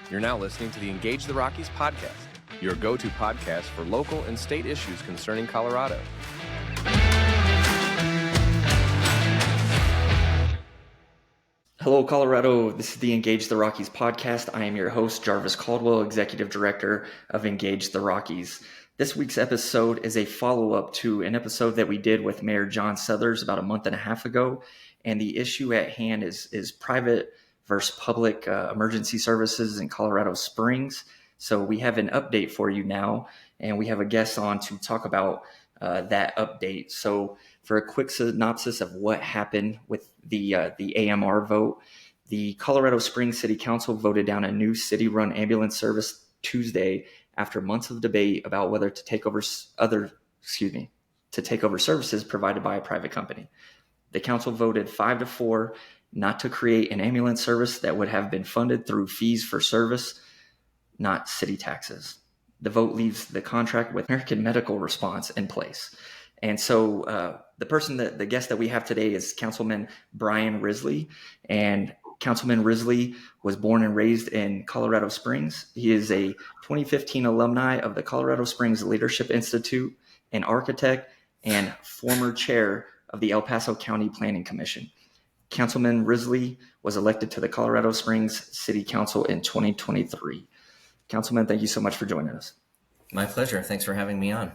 You're now listening to the Engage the Rockies podcast, your go-to podcast for local and state issues concerning Colorado. Hello, Colorado. This is the Engage the Rockies podcast. I am your host, Jarvis Caldwell, Executive Director of Engage the Rockies. This week's episode is a follow-up to an episode that we did with Mayor John Suthers about a month and a half ago. And the issue at hand is private versus public emergency services in Colorado Springs. So we have an update for you now, and we have a guest on to talk about that update. So for a quick synopsis of what happened with the AMR vote, the Colorado Springs City Council voted down a new city-run ambulance service Tuesday after months of debate about whether to take over services provided by a private company. The council voted 5-4 not to create an ambulance service that would have been funded through fees for service, not city taxes. The vote leaves the contract with American Medical Response in place. And so the guest that we have today is Councilman Brian Risley. And Councilman Risley was born and raised in Colorado Springs. He is a 2015 alumni of the Colorado Springs Leadership Institute, an architect, and former chair of the El Paso County Planning Commission. Councilman Risley was elected to the Colorado Springs City Council in 2023. Councilman, thank you so much for joining us. My pleasure. Thanks for having me on.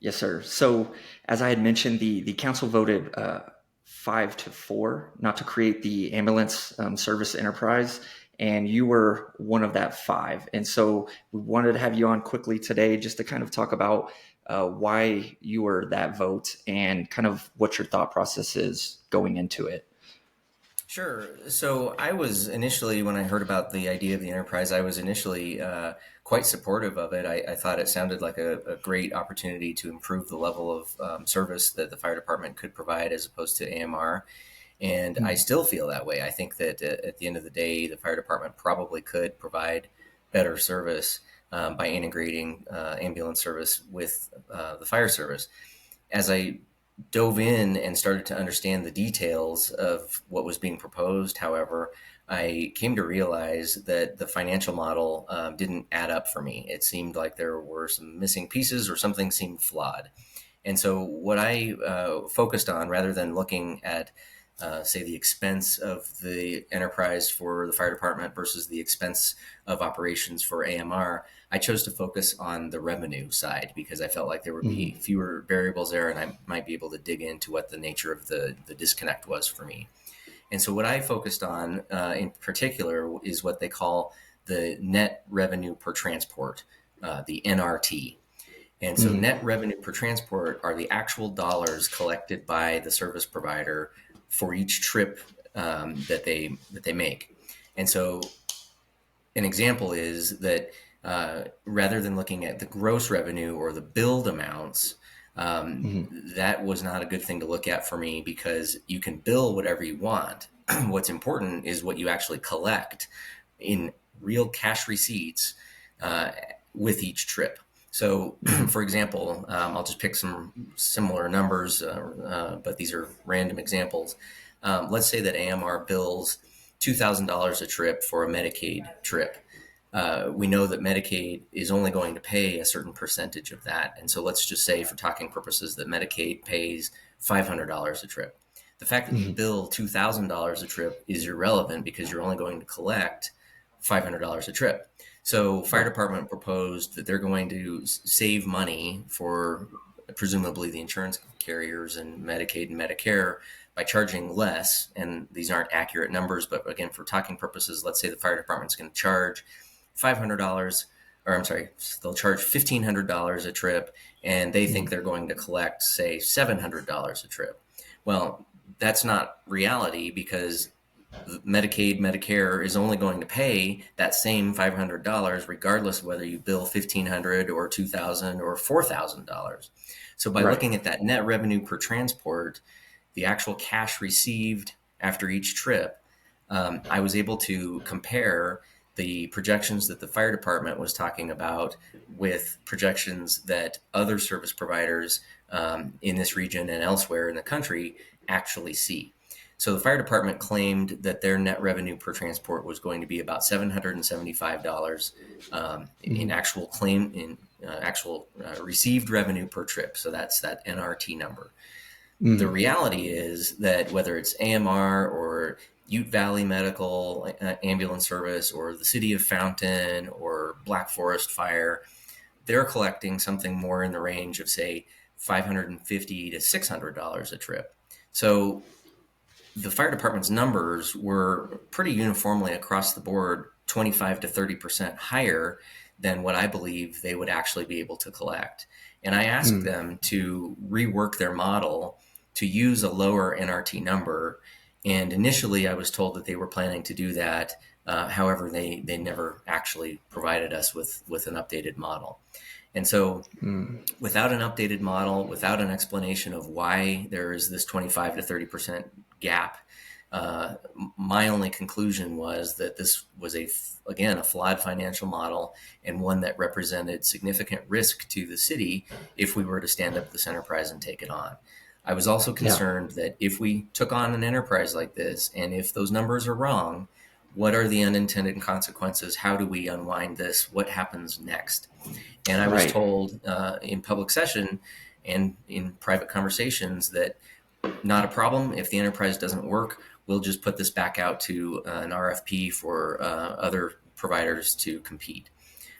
Yes, sir. So as I had mentioned, the council voted 5-4 not to create the ambulance service enterprise, and you were one of that 5. And so we wanted to have you on quickly today just to kind of talk about why you were that vote and kind of what your thought process is going into it. Sure. So I was initially, when I heard about the idea of the enterprise, I was initially quite supportive of it. I thought it sounded like a great opportunity to improve the level of service that the fire department could provide as opposed to AMR. And I still feel that way. I think that at the end of the day, the fire department probably could provide better service by integrating ambulance service with the fire service. As I dove in and started to understand the details of what was being proposed, however, I came to realize that the financial model didn't add up for me. It seemed like there were some missing pieces or something seemed flawed. And so what I focused on, rather than looking at, say, the expense of the enterprise for the fire department versus the expense of operations for AMR, I chose to focus on the revenue side because I felt like there would be fewer variables there and I might be able to dig into what the nature of the disconnect was for me. And so what I focused on in particular is what they call the net revenue per transport, the NRT. And so net revenue per transport are the actual dollars collected by the service provider for each trip that they make. And so an example is that rather than looking at the gross revenue or the billed amounts, that was not a good thing to look at for me because you can bill whatever you want. What's important is what you actually collect in real cash receipts with each trip. So, for example, I'll just pick some similar numbers, but these are random examples. Let's say that AMR bills $2,000 a trip for a Medicaid trip. We know that Medicaid is only going to pay a certain percentage of that. And so let's just say, for talking purposes, that Medicaid pays $500 a trip. The fact that you bill $2,000 a trip is irrelevant because you're only going to collect $500 a trip. So fire department proposed that they're going to save money for presumably the insurance carriers and Medicaid and Medicare by charging less. And these aren't accurate numbers, but again, for talking purposes, let's say the fire department's going to charge they'll charge $1,500 a trip, and they think they're going to collect, say, $700 a trip. Well, that's not reality because Medicaid, Medicare is only going to pay that same $500 regardless of whether you bill $1,500 or $2,000 or $4,000. So by looking at that net revenue per transport, the actual cash received after each trip, I was able to compare the projections that the fire department was talking about with projections that other service providers in this region and elsewhere in the country actually see. So the fire department claimed that their net revenue per transport was going to be about $775 in actual claim in actual received revenue per trip. So that's that NRT number. The reality is that whether it's AMR or Ute Valley Medical Ambulance Service or the City of Fountain or Black Forest Fire, they're collecting something more in the range of, say, $550 to $600 a trip. So the fire department's numbers were pretty uniformly across the board 25 to 30% higher than what I believe they would actually be able to collect. And I asked them to rework their model to use a lower NRT number. And initially I was told that they were planning to do that. However, they never actually provided us with an updated model. And so without an updated model, without an explanation of why there is this 25 to 30% gap, my only conclusion was that this was again, a flawed financial model and one that represented significant risk to the city if we were to stand up this enterprise and take it on. I was also concerned that if we took on an enterprise like this, and if those numbers are wrong, what are the unintended consequences? How do we unwind this? What happens next? And I was told in public session and in private conversations that not a problem. If the enterprise doesn't work, we'll just put this back out to an RFP for other providers to compete.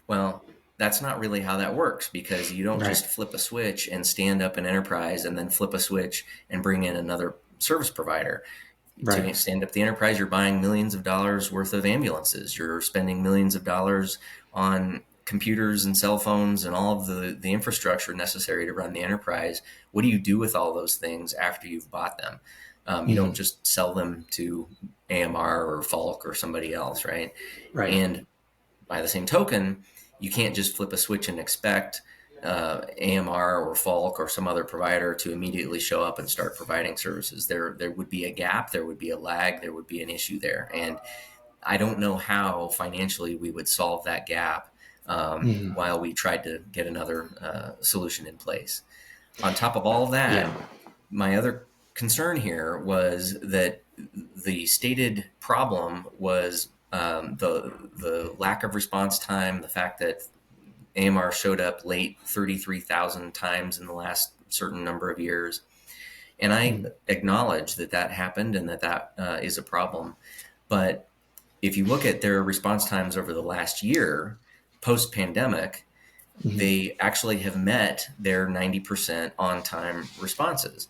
Well, that's not really how that works, because you don't just flip a switch and stand up an enterprise and then flip a switch and bring in another service provider. To stand up the enterprise, you're buying millions of dollars worth of ambulances. You're spending millions of dollars on computers and cell phones and all of the infrastructure necessary to run the enterprise. What do you do with all those things after you've bought them? You don't just sell them to AMR or Falk or somebody else, right? And by the same token, you can't just flip a switch and expect AMR or Falk or some other provider to immediately show up and start providing services. There would be a gap, there would be a lag, there would be an issue there. And I don't know how financially we would solve that gap while we tried to get another solution in place. On top of all of that, my other concern here was that the stated problem was the lack of response time, the fact that AMR showed up late 33,000 times in the last certain number of years. And I acknowledge that happened and that is a problem. But if you look at their response times over the last year, post-pandemic, they actually have met their 90% on-time responses.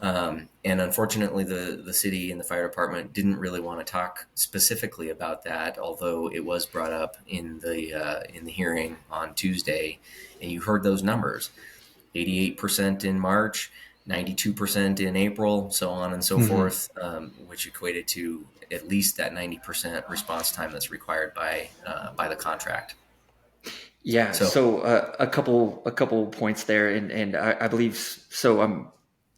And unfortunately, the city and the fire department didn't really want to talk specifically about that, although it was brought up in the hearing on Tuesday, and you heard those numbers: 88% in March, 92% in April, so on and so forth, which equated to at least that 90% response time that's required by the contract. Yeah. So a couple points there, and I believe so.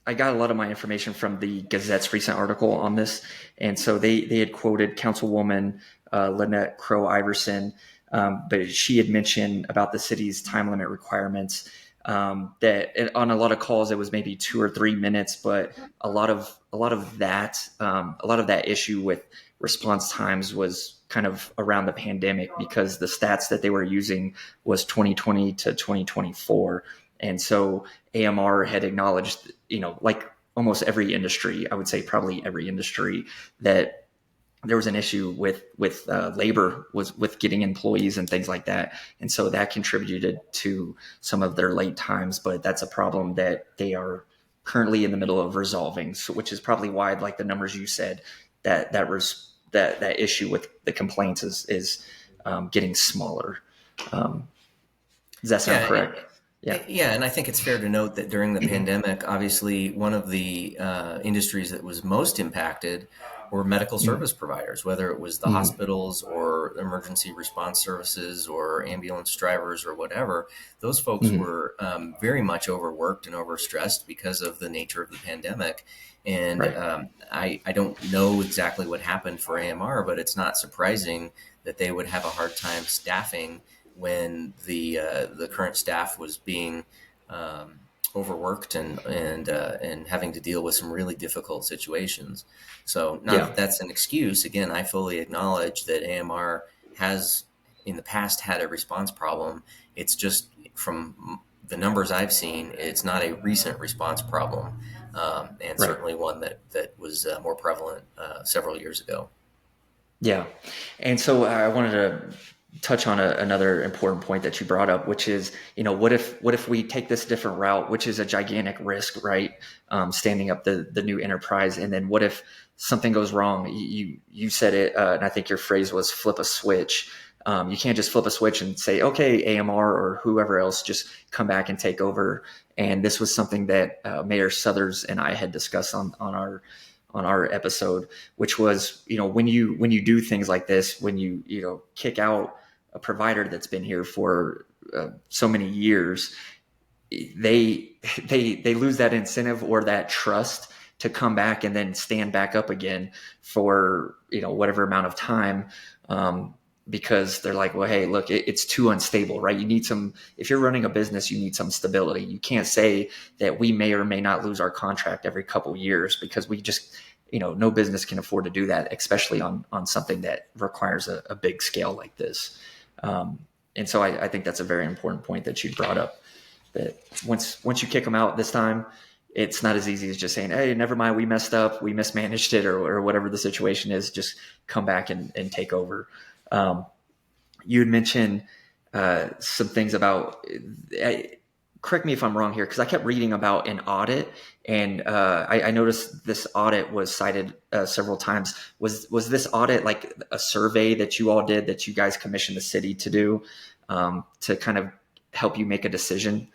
I got a lot of my information from the Gazette's recent article on this. And so they had quoted Councilwoman Lynette Crow Iverson, but she had mentioned about the city's time limit requirements, that on a lot of calls, it was maybe 2 or 3 minutes, but a lot of that issue with response times was kind of around the pandemic, because the stats that they were using was 2020 to 2024. And so AMR had acknowledged, like almost every industry, I would say probably every industry, that there was an issue with labor, with getting employees and things like that. And so that contributed to some of their late times, but that's a problem that they are currently in the middle of resolving. So, which is probably why, like the numbers you said, that issue with the complaints is getting smaller. Does that sound correct? Yeah, and I think it's fair to note that during the pandemic, obviously, one of the industries that was most impacted were medical service providers, whether it was the hospitals or emergency response services or ambulance drivers or whatever. Those folks were very much overworked and overstressed because of the nature of the pandemic. And I don't know exactly what happened for AMR, but it's not surprising that they would have a hard time staffing when the current staff was being overworked and having to deal with some really difficult situations. So not Yeah. that that's an excuse. Again, I fully acknowledge that AMR has in the past had a response problem. It's just from the numbers I've seen, it's not a recent response problem, and Right. certainly one that was more prevalent several years ago. Yeah. And so I wanted to touch on another important point that you brought up, which is, what if we take this different route, which is a gigantic risk, right? Standing up the new enterprise. And then what if something goes wrong? You said it, and I think your phrase was flip a switch. You can't just flip a switch and say, okay, AMR or whoever else, just come back and take over. And this was something that Mayor Suthers and I had discussed on our episode, which was, when you do things like this, when you kick out a provider that's been here for so many years, they lose that incentive or that trust to come back and then stand back up again for whatever amount of time, because they're like, well, hey, look, it's too unstable, right? You need if you're running a business, you need some stability. You can't say that we may or may not lose our contract every couple of years, because we just, no business can afford to do that, especially on something that requires a big scale like this. And so I think that's a very important point that you brought up, that once you kick them out this time, it's not as easy as just saying, hey, never mind, we messed up, we mismanaged it, or whatever the situation is, just come back and take over. You had mentioned some things about, correct me if I'm wrong here, because I kept reading about an audit, and I noticed this audit was cited several times. Was this audit like a survey that you all did, that you guys commissioned the city to do, to kind of help you make a decision?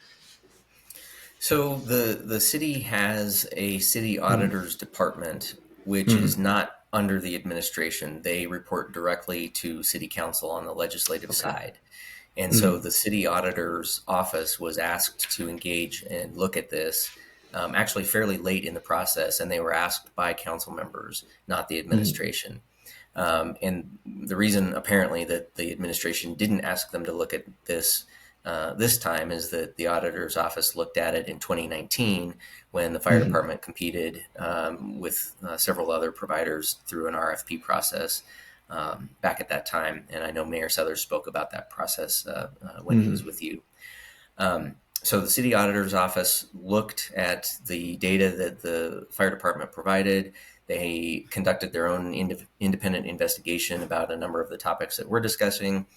So the city has a city auditor's department, which is not under the administration. They report directly to city council on the legislative side. And so the city auditor's office was asked to engage and look at this actually fairly late in the process, and they were asked by council members, not the administration. And the reason apparently that the administration didn't ask them to look at this this time is that the auditor's office looked at it in 2019 when the fire department competed with several other providers through an RFP process back at that time. And I know Mayor Suthers spoke about that process when he was with you. So the city auditor's office looked at the data that the fire department provided. They conducted their own independent investigation about a number of the topics that we're discussing,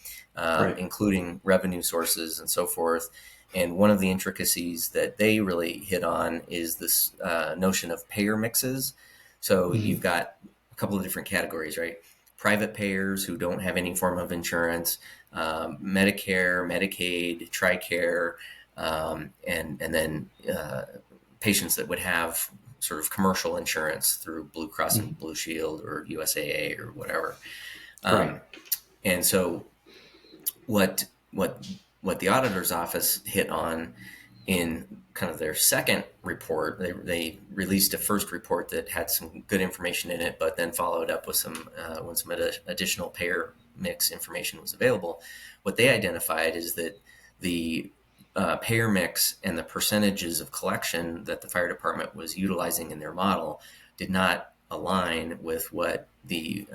including revenue sources and so forth. And one of the intricacies that they really hit on is this notion of payer mixes. So you've got a couple of different categories, right? Private payers who don't have any form of insurance, Medicare, Medicaid, TRICARE, and then patients that would have sort of commercial insurance through Blue Cross and Blue Shield or USAA or whatever. And so what the auditor's office hit on in kind of their second report, they released a first report that had some good information in it, but then followed up with some when some additional payer mix information was available. What they identified is that the payer mix and the percentages of collection that the fire department was utilizing in their model did not align with what the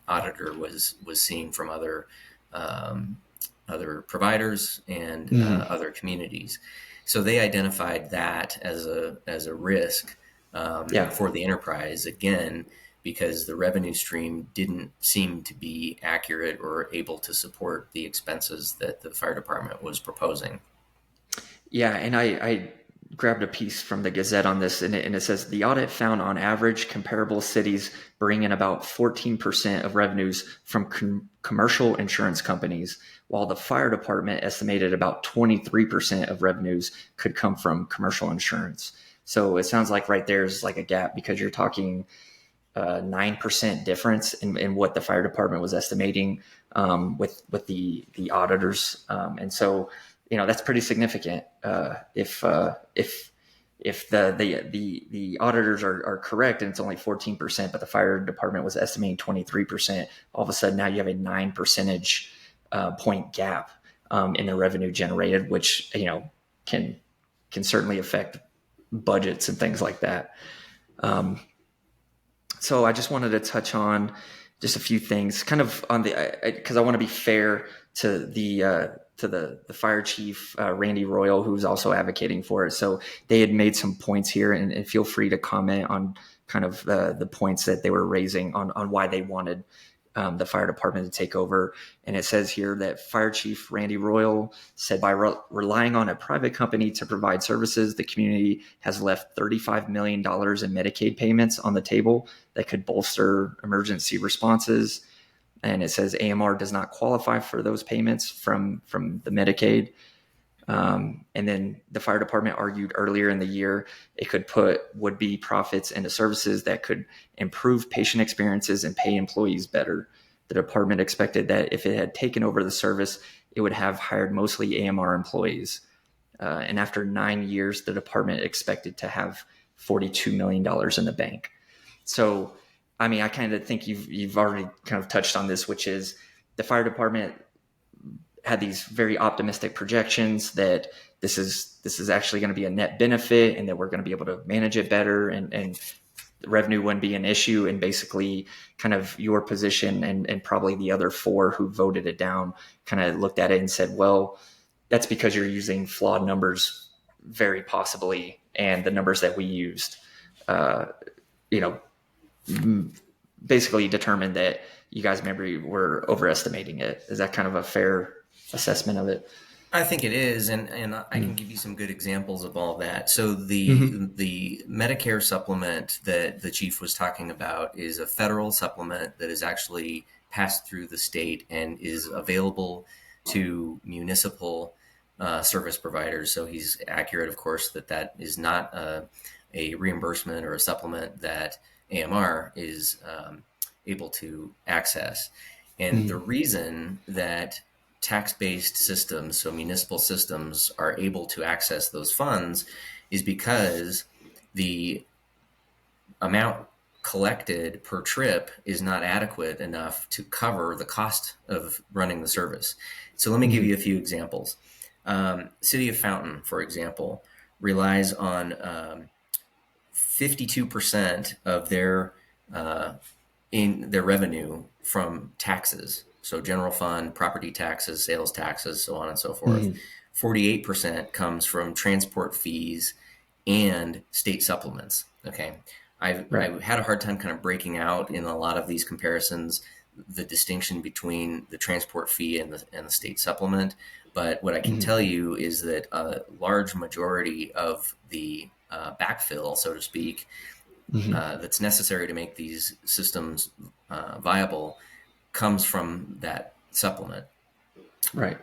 auditor was seeing from other providers and other communities. So they identified that as a risk for the enterprise, again, because the revenue stream didn't seem to be accurate or able to support the expenses that the fire department was proposing. Yeah, and I grabbed a piece from the Gazette on this, and it says the audit found on average comparable cities bring in about 14% of revenues from commercial insurance companies, while the fire department estimated about 23% of revenues could come from commercial insurance. So it sounds like right there's like a gap, because you're talking 9% difference in what the fire department was estimating with the auditors, and so that's pretty significant. If the auditors are correct and it's only 14%, but the fire department was estimating 23%, all of a sudden now you have a 9 percentage point gap in the revenue generated, which can can certainly affect budgets and things like that. So I just wanted to touch on just a few things, kind of on because I want to be fair to the fire chief, Randy Royal, who's also advocating for it. So they had made some points here, and feel free to comment on kind of the points that they were raising on why they wanted the fire department to take over. And it says here that Fire Chief Randy Royal said by relying on a private company to provide services, the community has left $35 million in Medicaid payments on the table that could bolster emergency responses. And it says AMR does not qualify for those payments from the Medicaid. And then the fire department argued earlier in the year it could put would-be profits into services that could improve patient experiences and pay employees better. The department expected that if it had taken over the service, it would have hired mostly AMR employees. And after 9 years, the department expected to have $42 million in the bank. So, I mean, I kind of think you've already kind of touched on this, which is the fire department had these very optimistic projections that this is actually going to be a net benefit and that we're going to be able to manage it better and the revenue wouldn't be an issue. And basically kind of your position and probably the other four who voted it down kind of looked at it and said, well, that's because you're using flawed numbers very possibly. And the numbers that we used, basically determined that you guys maybe were overestimating it. Is that kind of a fair assessment of it? I think it is, and I can give you some good examples of all that. So the Medicare supplement that the chief was talking about is a federal supplement that is actually passed through the state and is available to municipal service providers. So he's accurate, of course, that is not a reimbursement or a supplement that AMR is able to access. And the reason that tax-based systems, so municipal systems, are able to access those funds is because the amount collected per trip is not adequate enough to cover the cost of running the service. So let me give you a few examples. City of Fountain, for example, relies on 52% of their revenue from taxes. So general fund, property taxes, sales taxes, so on and so forth. 48% comes from transport fees and state supplements. Okay. I've had a hard time kind of breaking out in a lot of these comparisons the distinction between the transport fee and the state supplement. But what I can tell you is that a large majority of the backfill, so to speak, that's necessary to make these systems viable comes from that supplement. Right.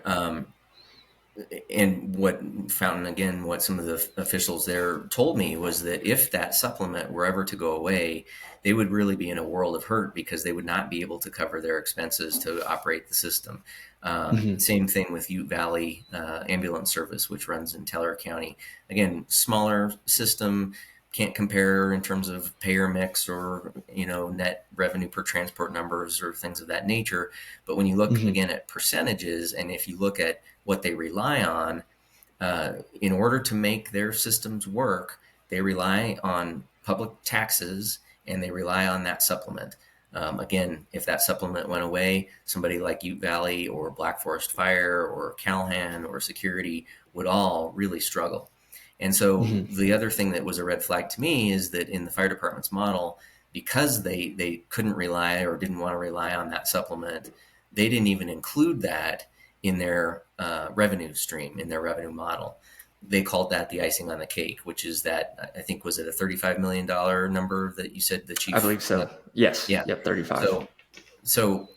And what Fountain, again, what some of the officials there told me was that if that supplement were ever to go away, they would really be in a world of hurt because they would not be able to cover their expenses to operate the system. Same thing with Ute Valley Ambulance Service, which runs in Teller County. Again, smaller system, can't compare in terms of payer mix or, net revenue per transport numbers or things of that nature. But when you look again at percentages, and if you look at what they rely on, in order to make their systems work, they rely on public taxes and they rely on that supplement. Again, if that supplement went away, somebody like Ute Valley or Black Forest Fire or Callahan or Security would all really struggle. And so the other thing that was a red flag to me is that in the fire department's model, because they couldn't rely or didn't want to rely on that supplement, they didn't even include that in their revenue stream, in their revenue model. They called that the icing on the cake, which is that, I think, was it a $35 million number that you said the chief? I believe so. Yes. Yeah. Yep, 35. So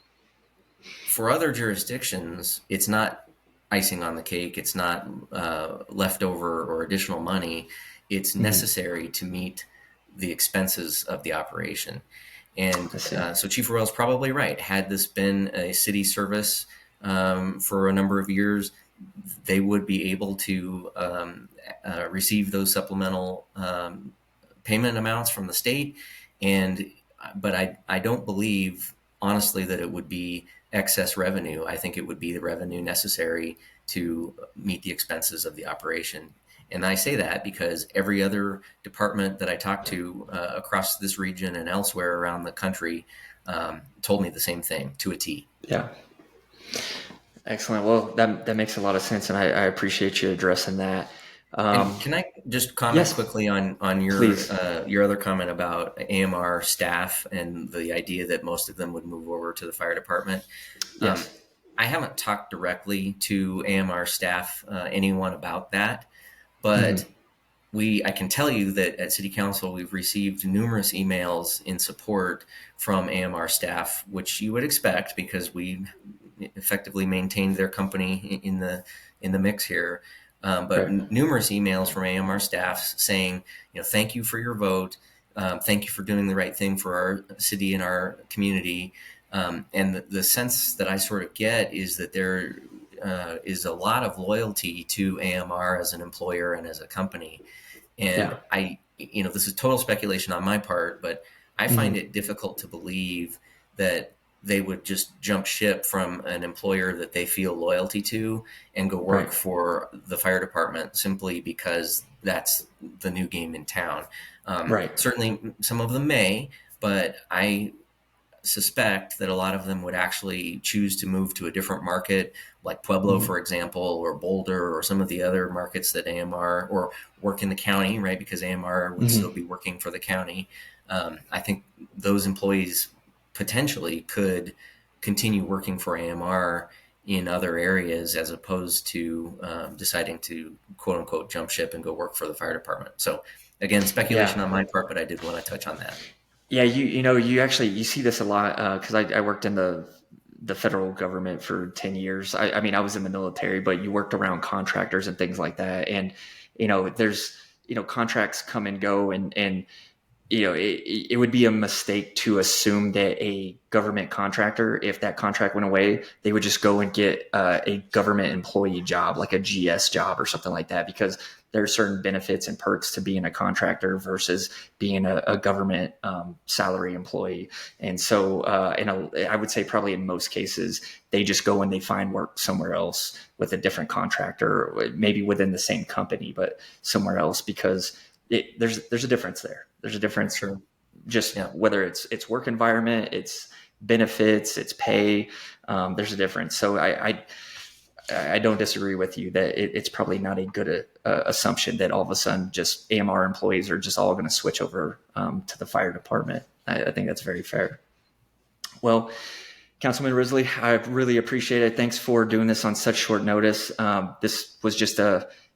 for other jurisdictions, it's not icing on the cake. It's not leftover or additional money. It's necessary to meet the expenses of the operation. And so Chief Royal's probably right. Had this been a city service for a number of years, they would be able to receive those supplemental payment amounts from the state. But I don't believe, honestly, that it would be excess revenue. I think it would be the revenue necessary to meet the expenses of the operation. And I say that because every other department that I talked to across this region and elsewhere around the country told me the same thing to a T. Yeah. Excellent. Well, that makes a lot of sense, and I appreciate you addressing that. And can I just comment Yes, quickly on your other comment about AMR staff and the idea that most of them would move over to the fire department? yes. I haven't talked directly to AMR staff, anyone about that, but I can tell you that at City Council, we've received numerous emails in support from AMR staff, which you would expect because we effectively maintained their company in the mix here. But Right. numerous emails from AMR staff saying, thank you for your vote. Thank you for doing the right thing for our city and our community. And the sense that I sort of get is that there is a lot of loyalty to AMR as an employer and as a company. And Yeah. this is total speculation on my part, but I find it difficult to believe that they would just jump ship from an employer that they feel loyalty to and go work Right. for the fire department simply because that's the new game in town. Right. Certainly some of them may, but I suspect that a lot of them would actually choose to move to a different market, like Pueblo, for example, or Boulder, or some of the other markets that AMR, or work in the county, right? Because AMR would still be working for the county. I think those employees potentially could continue working for AMR in other areas as opposed to deciding to quote unquote jump ship and go work for the fire department. So again, speculation Yeah. on my part, but I did want to touch on that. Yeah, you see this a lot because I worked in the federal government for 10 years. I mean, I was in the military, but you worked around contractors and things like that. And, there's, contracts come and go and it would be a mistake to assume that a government contractor, if that contract went away, they would just go and get a government employee job, like a GS job or something like that, because there are certain benefits and perks to being a contractor versus being a government salary employee. And so, I would say probably in most cases, they just go and they find work somewhere else with a different contractor, maybe within the same company, but somewhere else, because there's a difference there. There's a difference, Sure. just whether it's work environment, it's benefits, it's pay. There's a difference. So I don't disagree with you that it's probably not a good assumption that all of a sudden just AMR employees are just all going to switch over to the fire department. I think that's very fair. Well, Councilman Risley, I really appreciate it. Thanks for doing this on such short notice. This was just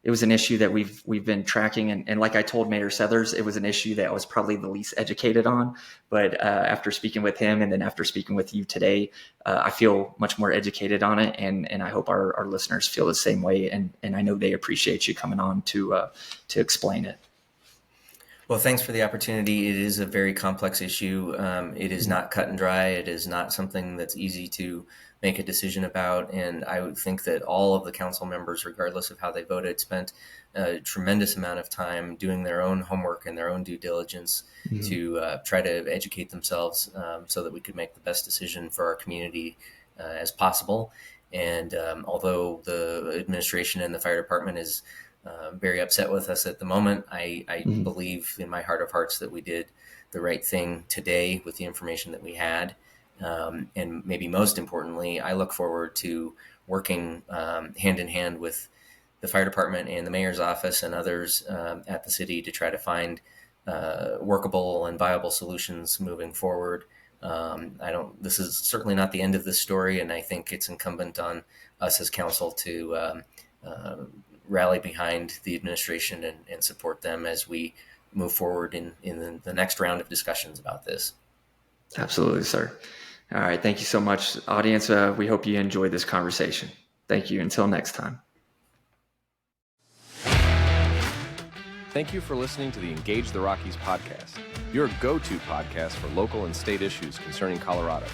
it was an issue that we've been tracking. And like I told Mayor Sethers, it was an issue that I was probably the least educated on. But after speaking with him and then after speaking with you today, I feel much more educated on it. And I hope our listeners feel the same way. And I know they appreciate you coming on to explain it. Well, thanks for the opportunity. It is a very complex issue. It is not cut and dry. It is not something that's easy to make a decision about. And I would think that all of the council members, regardless of how they voted, spent a tremendous amount of time doing their own homework and their own due diligence to try to educate themselves so that we could make the best decision for our community as possible. And although the administration and the fire department is very upset with us at the moment, I believe in my heart of hearts that we did the right thing today with the information that we had. And maybe most importantly, I look forward to working hand in hand with the fire department and the mayor's office and others at the city to try to find workable and viable solutions moving forward. This is certainly not the end of this story, and I think it's incumbent on us as council to rally behind the administration and support them as we move forward in the next round of discussions about this. Absolutely, sir. All right. Thank you so much, audience. We hope you enjoyed this conversation. Thank you. Until next time. Thank you for listening to the Engage the Rockies podcast, your go-to podcast for local and state issues concerning Colorado.